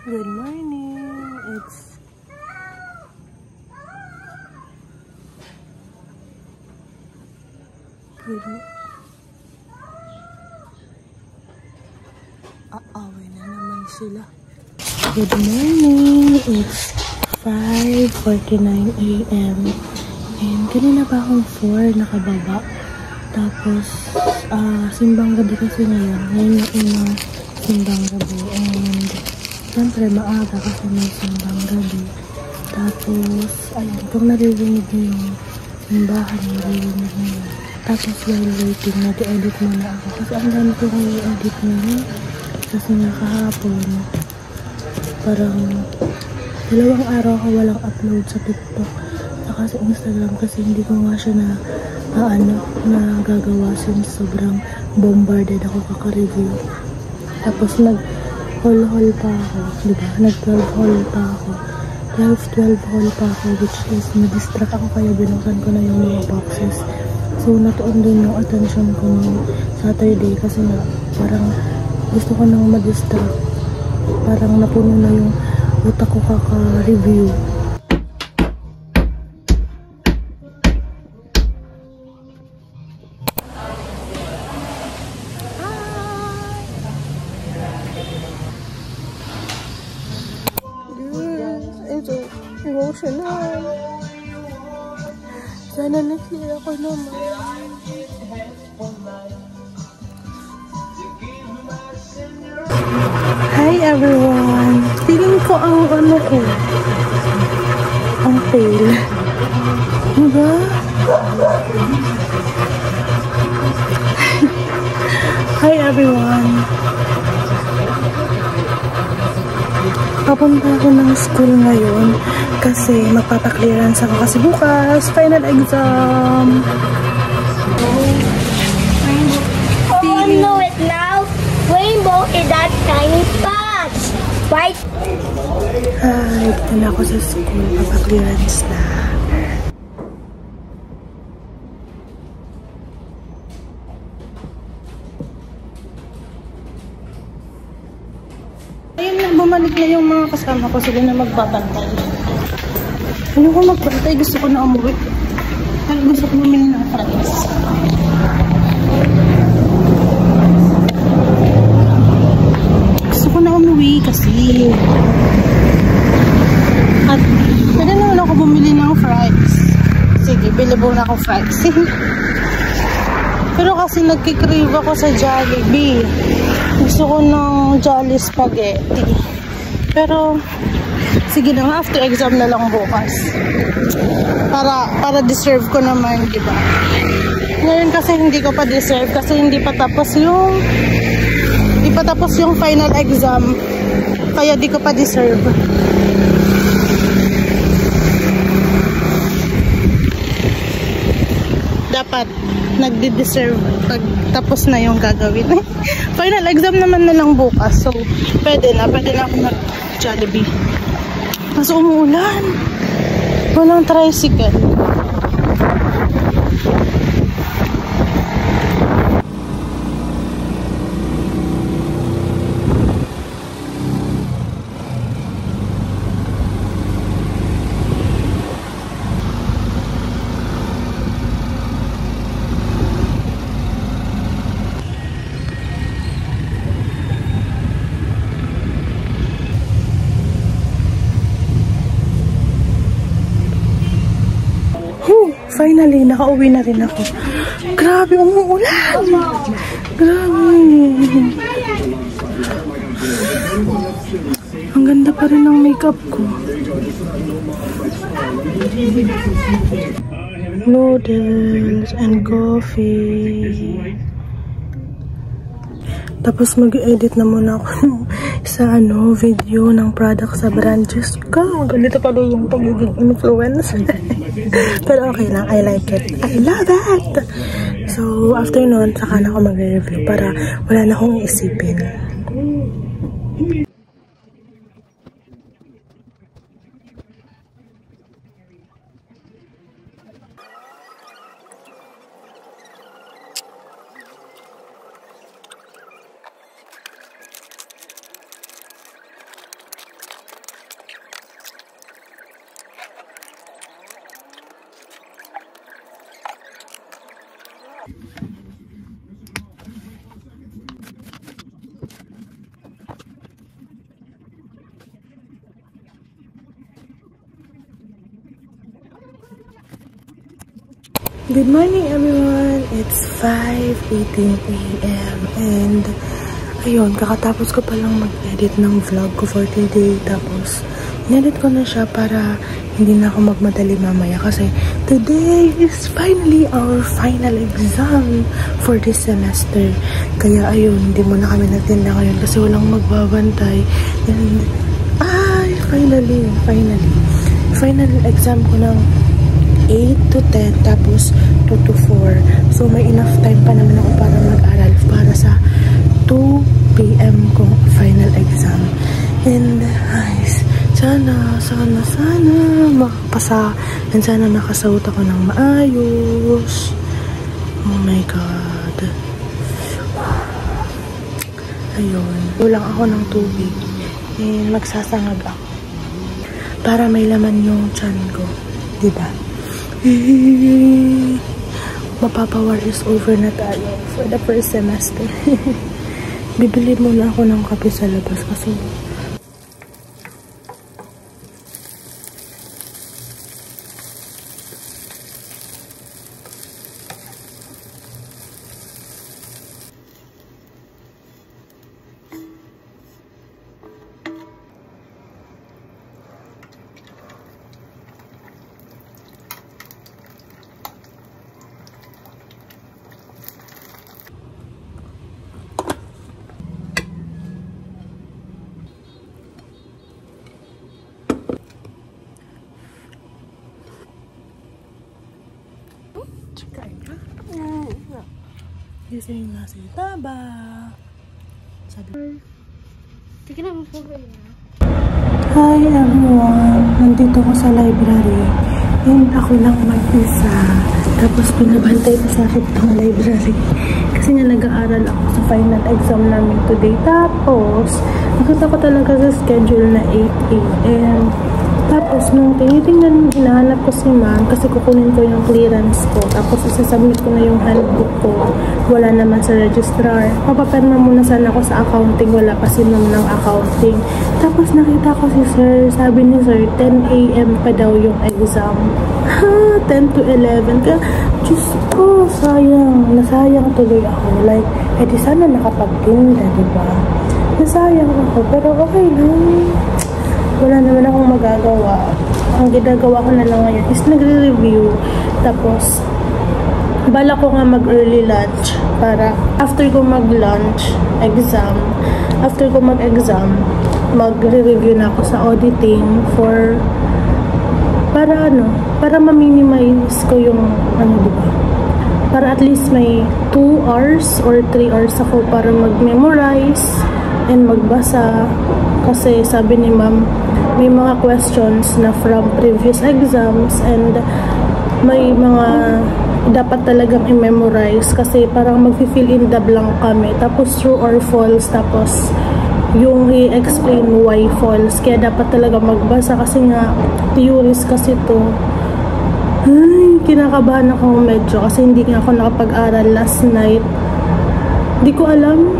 Good morning. It's good. Aaway na naman sila. Good morning. It's 5:49 a.m. And kanina pa akong 4 nakababa. Tapos, simbang gabi kasi ngayon. Ngayon na unang simbang gabi. And, siyempre maaga kasi may simbang gabi. Tapos, ayun, kung naririnig niyo yung simbahan, naririnig niyo. Tapos, while waiting, nag-edit muna ako. Kasi ang dami ko kong i-edit ngayon. Kasi nga kahapon, parang 2 araw ako walang upload sa TikTok. Saka sa Instagram kasi hindi ko nga siya nagagawa since sobrang bombarded ako kaka-review. Tapos nag-haul pa ako, diba? Nag-12 haul pa ako. 12 haul pa ako, which is na-distract ako kaya binuksan ko na yung mga boxes. So natuon din yung attention ko ng Saturday kasi nga parang gusto ko nang ma-distract. Parang napuno na yung utak ko kaka-review. Emotional. Sana nakita ko naman. Hi everyone! Feeling ko ang ang pale. Diba? Hi everyone! Papunta ako ng school ngayon kasi magpapaklearance ako kasi bukas final exam. Oh, I know it now. Rainbow is that tiny patch, right? Hi, dito na ako sa school. Papaklearance na. Ayun na, bumalik na yung mga kasama ko. Sila na magbabantay. Ano ko magbantay? Gusto ko na umuwi. Gusto ko bumili ng fries. Gusto ko na umuwi kasi. At pwede naman ako bumili ng fries. Sige, bilibong na ako fries. Pero kasi nagkikrave ako sa Jollibee. Gusto ko ng Jolly Spaghetti. Pero, sige na nga, after exam na lang bukas. Para deserve ko naman, diba? Ngayon kasi hindi ko pa deserve kasi hindi pa tapos yung final exam. Kaya di ko pa deserve. Dapat nagde-deserve pag tapos na yung gagawin. Final exam naman na lang bukas. So, pwede na ako mag-Jollibee. Kaso umuulan. Walang tricycle. Finally, nakauwi na rin ako. Grabe, umuulan. Grabe. Ang ganda pa rin ng makeup ko. Noodles and coffee. Tapos mag-edit na muna ako sa video ng product sa brand. Just go. Ganito pala yung pagiging influencer. Pero okay lang. I like it. I love it. So, after nun, saka na ako mag-review para wala na akong isipin. Good morning everyone! It's 5:18 AM and ayun, kakatapos ko palang mag-edit ng vlog ko for today. Tapos, in-edit ko na siya para hindi na ako magmadali mamaya kasi today is finally our final exam for this semester. Kaya ayun, hindi muna kami natinda ngayon kasi walang magbabantay. And, finally. Final exam ko ng 8 to 10 tapos 2 to 4. So may enough time pa naman ako para mag-aral para sa 2 PM kong final exam. And guys, sana makapasa and sana nakasahot ako ng maayos. Oh my God. Ayun. Kulang ako ng tubig. And magsasangag ako. Para may laman yung tiyan ko. Diba? Mapapawar is over na tayo for the first semester. Bibili muna ako ng kape sa labas kasi gising na si Taba. Sabi Hi everyone! Nandito ko sa library. And ako lang mag-isa. Tapos pinabantay ko sa akin itong library. Kasi nga nag-aaral ako sa final exam namin today. Tapos, nakita ko talaga sa schedule na 8 AM. Tapos, nung tinitingnan, hinahanap ko si ma'am kasi kukunin ko yung clearance ko. Tapos, isasubmit ko na yung handbook ko. Wala naman sa registrar. Papaperma muna sana ako sa accounting. Wala pa si ma'am ng accounting. Tapos, nakita ko si sir. Sabi ni sir, 10 AM pa daw yung exam. 10 to 11. Kaya, Diyos ko, sayang. Nasayang tuloy ako. Like, di sana nakapagtinda, diba? Nasayang ako. Pero okay lang. Wala naman akong magagawa. Ang ginagawa ko na lang ngayon is nagre-review. Tapos, bala ko nga mag-early lunch para after ko mag-lunch, exam. After ko mag-exam, magre-review na ako sa auditing para ma-minimize ko yung diba? Para at least may 2 hours or 3 hours ako para mag-memorize and magbasa. Kasi sabi ni ma'am, may mga questions na from previous exams and may mga dapat talagang i-memorize kasi parang mag-fill in the blank kami. Tapos true or false, tapos yung i-explain why false. Kaya dapat talaga magbasa kasi nga theories kasi to. Ay, kinakabahan ako medyo kasi hindi nga ako nakapag-aral last night. Di ko alam.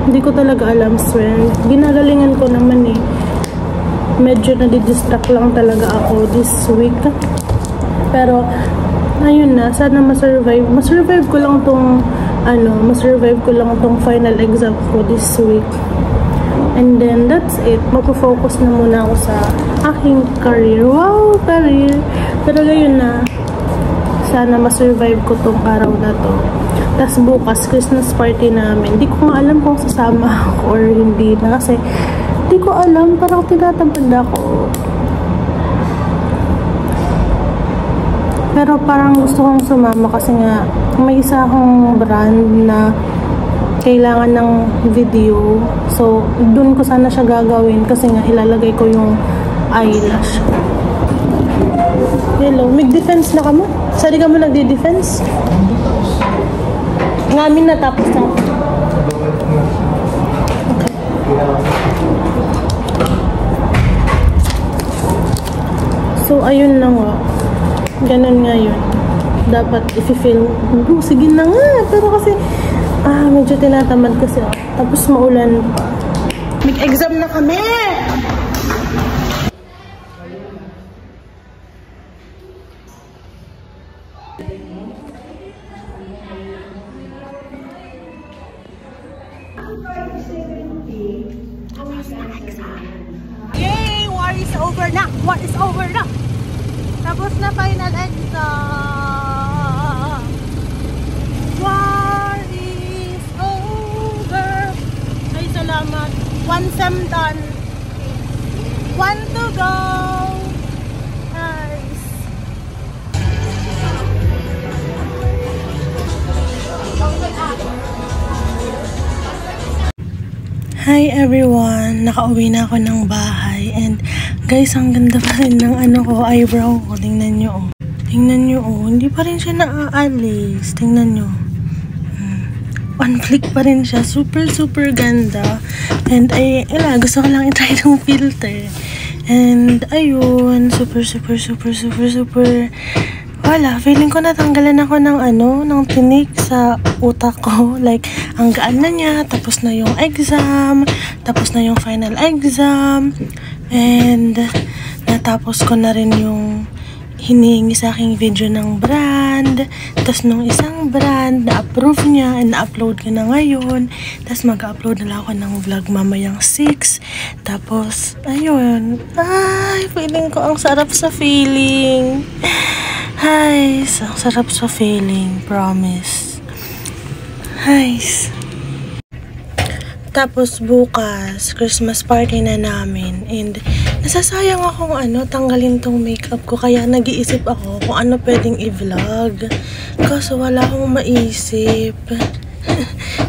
Hindi ko talaga alam, swear. Ginagalingan ko naman eh. Medyo nadidistract lang talaga ako this week. Pero, ayun na. Sana ma-survive. Ma-survive ko lang tong final exam ko this week. And then, that's it. Magpo-focus na muna ako sa aking career. Wow, career! Pero ngayon na, sana ma-survive ko tong araw na to. Tapos bukas, Christmas party namin. Hindi ko nga alam kung sasama ako or hindi na. Kasi, hindi ko alam. Parang tinatamad ako. Pero parang gusto kong sumama kasi nga, may isa akong brand na kailangan ng video. So, dun ko sana siya gagawin kasi nga ilalagay ko yung eyelash. Hello, mag-defense na ka mo? Sali ka mo nagdi-defense? Ngamin na tapos na. Okay. So, ayun na nga. Ganun nga yun. Dapat i-feel, sige na nga. Pero kasi, medyo tinatamad kasi. Tapos maulan pa. Mag-exam na kami! exam. Yay! War is over na! War is over na! Tapos na final exam! War is over! Ay, salamat! One sem done! One to go! Nice! Hi everyone! Nakauwi na ako ng bahay and guys, ang ganda pa rin ng eyebrow ko. Tingnan nyo oh. Tingnan nyo oh. Hindi pa rin siya naaalis. Tingnan nyo. One flick pa rin siya. Super ganda. And gusto ko lang i-try ng filter. And ayun, super wala, feeling ko natanggalan ako ng tinik sa utak ko. Like, ang gaan na niya, tapos na yung exam, tapos na yung final exam, and natapos ko na rin yung hinihingi sa aking video ng brand. Tapos nung isang brand, na-approve niya, and na-upload ko na ngayon. Tapos mag-upload na lang ako ng vlog mamayang 6. Tapos, ayun. Ay, feeling ko ang sarap sa feeling. Ay, ang sarap sa feeling, promise. Ay. Tapos bukas, Christmas party na namin. And nasasayang akong tanggalin tong makeup ko. Kaya nag-iisip ako kung ano pwedeng i-vlog. Kaso wala akong maisip.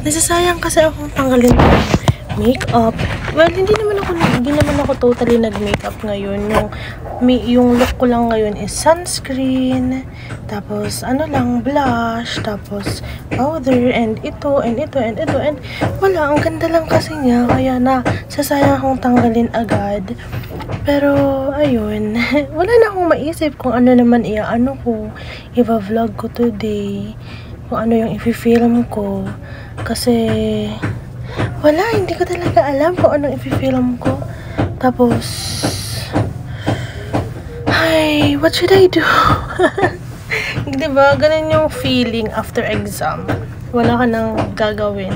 Nasasayang kasi akong tanggalin tong makeup. Well, hindi naman ako totally nag-makeup ngayon. Yung look ko lang ngayon is sunscreen, tapos blush, tapos powder, and ito, and wala, ang ganda lang kasi niya, kaya sasayang akong tanggalin agad. Pero, ayun, wala na akong maisip kung ano naman i-vlog ko today, kung ano yung i-film ko, kasi wala, hindi ko talaga alam kung anong i-film ko. Tapos, ay, what should I do? Diba, ganun yung feeling after exam. Wala ka nang gagawin.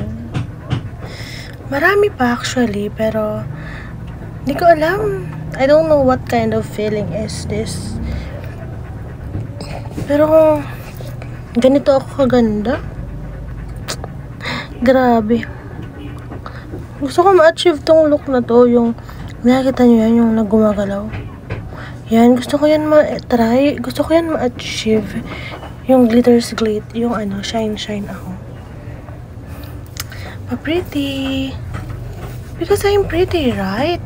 Marami pa actually, pero hindi ko alam. I don't know what kind of feeling is this. Pero ganito ako kaganda. Grabe. Gusto ko ma-achieve tong look na to. Yung, nakikita nyo yan, yung nagumagalaw. Yan, gusto ko yan ma-try. Gusto ko yan ma-achieve. Yung glitters glit. Yung shine ako. Pa-pretty. Because I'm pretty, right?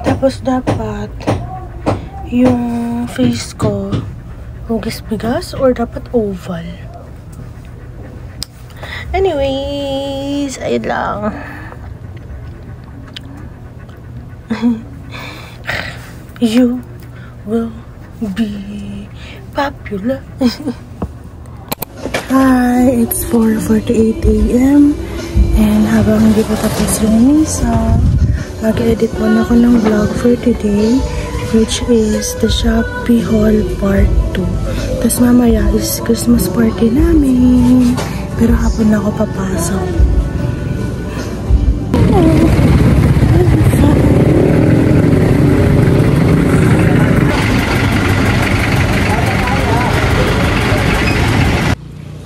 Tapos dapat yung face ko hugis-bigas or dapat oval. Anyways, ayun lang. You will be popular. Hi, it's 4:48 AM and habang hindi ko tapos yung misa, mag-edit muna ako ng vlog for today, which is the Shopee haul part 2. Tapos mamaya is Christmas party namin. Pero hapon na ako papasok.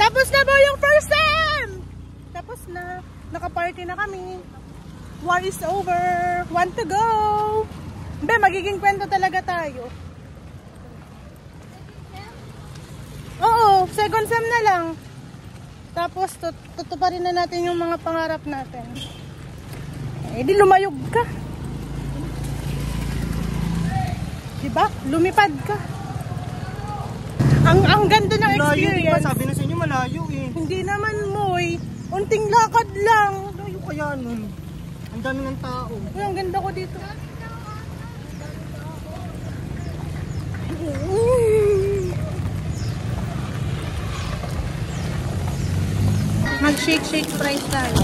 Tapos na ba yung first sem? Tapos na. Naka-party na kami. War is over. Want to go. Magiging kwento talaga tayo. Oo, second sem na lang. Tapos, tutuparin na natin yung mga pangarap natin. Eh, di lumayog ka. Diba? Lumipad ka. Ang ganda ng experience. Malayo, sabi na sa inyo malayo eh. Hindi naman moy. Unting lakad lang. Malayo kaya nun. Ang dami ng tao. Uy, ang ganda ko dito. Mag-shake fries tayo.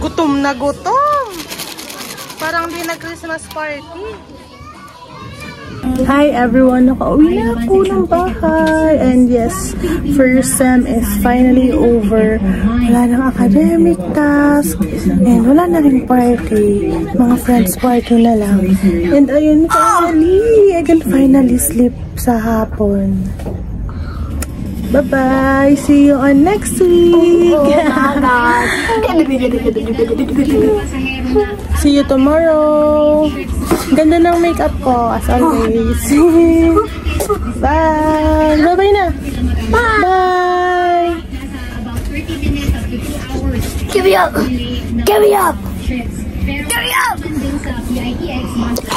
Gutom na gutom. Parang di na Christmas party. Hi everyone! Nakauwi na ako ng bahay. And yes, first sem is finally over. Wala nang academic task. And wala na rin party. Mga friends party na lang. And ayun, finally! I can finally sleep sa hapon. Bye-bye! See you on next week! Oh my God! See you tomorrow! Ganda ng makeup ko, as always. Bye! Bye-bye na! Bye! Give me up! Give me up! Give me up!